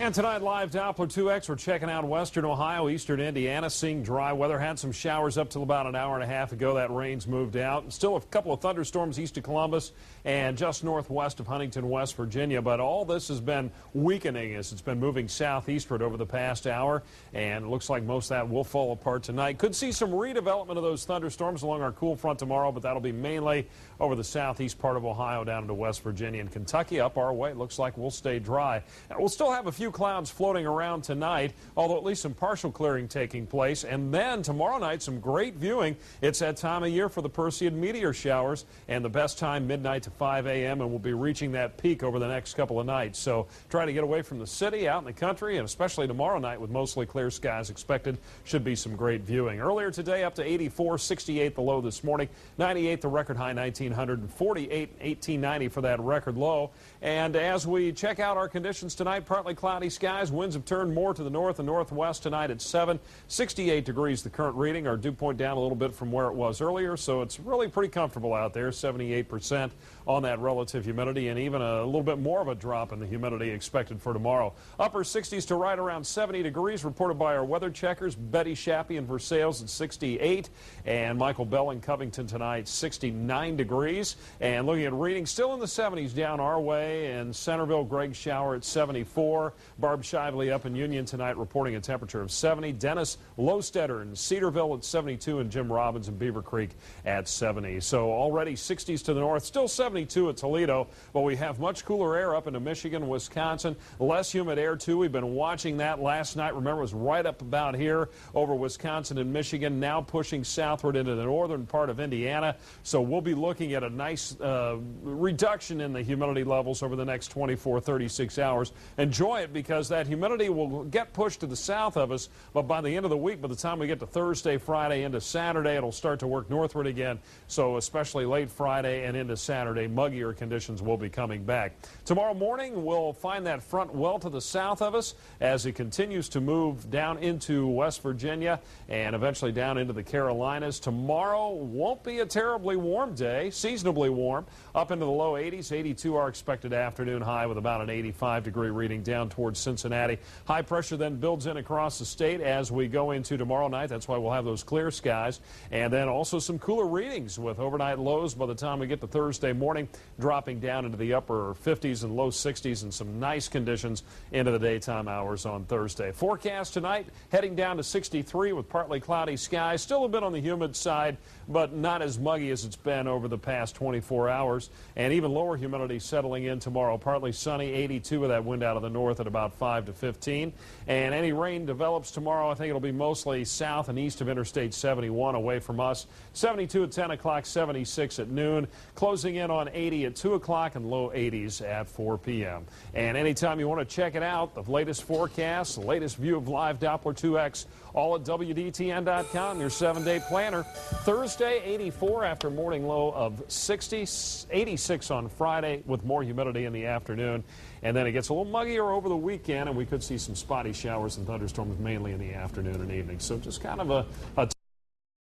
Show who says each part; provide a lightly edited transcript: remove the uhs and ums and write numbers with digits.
Speaker 1: And tonight, live Doppler 2X, we're checking out western Ohio, eastern Indiana, seeing dry weather. Had some showers up till about an hour and a half ago. That rain's moved out. Still a couple of thunderstorms east of Columbus and just northwest of Huntington, West Virginia. But all this has been weakening as it's been moving southeastward over the past hour. And it looks like most of that will fall apart tonight. Could see some redevelopment of those thunderstorms along our cool front tomorrow, but that'll be mainly over the southeast part of Ohio down into West Virginia and Kentucky. Up our way, it looks like we'll stay dry. And we'll still have a few clouds floating around tonight, although at least some partial clearing taking place. And then tomorrow night, some great viewing. It's that time of year for the Perseid meteor showers, and the best time midnight to 5 a.m. and we'll be reaching that peak over the next couple of nights. So try to get away from the city, out in the country, and especially tomorrow night with mostly clear skies expected. Should be some great viewing. Earlier today, up to 84, 68 the low this morning, 98 the record high, 1900, and 48, 1890 for that record low. And as we check out our conditions tonight, partly cloudy skies. Winds have turned more to the north and northwest tonight at 68 degrees the current reading. Our dew point down a little bit from where it was earlier, so it's really pretty comfortable out there. 78% on that relative humidity, and even a little bit more of a drop in the humidity expected for tomorrow. Upper 60s to right around 70 degrees reported by our weather checkers. Betty Shappy in Versailles at 68, and Michael Bell in Covington tonight 69 degrees. And looking at readings, still in the 70s down our way. In Centerville, Greg Shower at 74. Barb Shively up in Union tonight reporting a temperature of 70. Dennis Lowstetter in Cedarville at 72, and Jim Robbins in Beaver Creek at 70. So already 60s to the north, still 72 at Toledo, but we have much cooler air up into Michigan, Wisconsin. Less humid air, too. We've been watching that last night. Remember, it was right up about here over Wisconsin and Michigan, now pushing southward into the northern part of Indiana. So we'll be looking at a nice reduction in the humidity levels over the next 24, 36 hours. Enjoy it, because that humidity will get pushed to the south of us, but by the end of the week, by the time we get to Thursday, Friday, into Saturday, it'll start to work northward again. So especially late Friday and into Saturday, muggier conditions will be coming back. Tomorrow morning, we'll find that front well to the south of us as it continues to move down into West Virginia and eventually down into the Carolinas. Tomorrow won't be a terribly warm day, seasonably warm, up into the low 80s. 82 our expected afternoon high with about an 85-degree reading down towards Cincinnati. High pressure then builds in across the state as we go into tomorrow night. That's why we'll have those clear skies. And then also some cooler readings with overnight lows by the time we get to Thursday morning, dropping down into the upper 50s and low 60s, and some nice conditions into the daytime hours on Thursday. Forecast tonight heading down to 63 with partly cloudy skies. Still a bit on the humid side, but not as muggy as it's been over the past 24 hours. And even lower humidity settling in tomorrow. Partly sunny, 82 with that wind out of the north at about 5 to 15. And any rain develops tomorrow, I think it'll be mostly south and east of Interstate 71 away from us. 72 at 10 o'clock, 76 at noon. Closing in on 80 at 2 o'clock and low 80s at 4 p.m. And anytime you want to check it out, the latest forecast, the latest view of live Doppler 2X, all at WDTN.com, your 7-day planner. Thursday, 84 after morning low of 60, 86 on Friday with more humidity in the afternoon. And then it gets a little muggier over the weekend, and we could see some spotty showers and thunderstorms mainly in the afternoon and evening. So just kind of a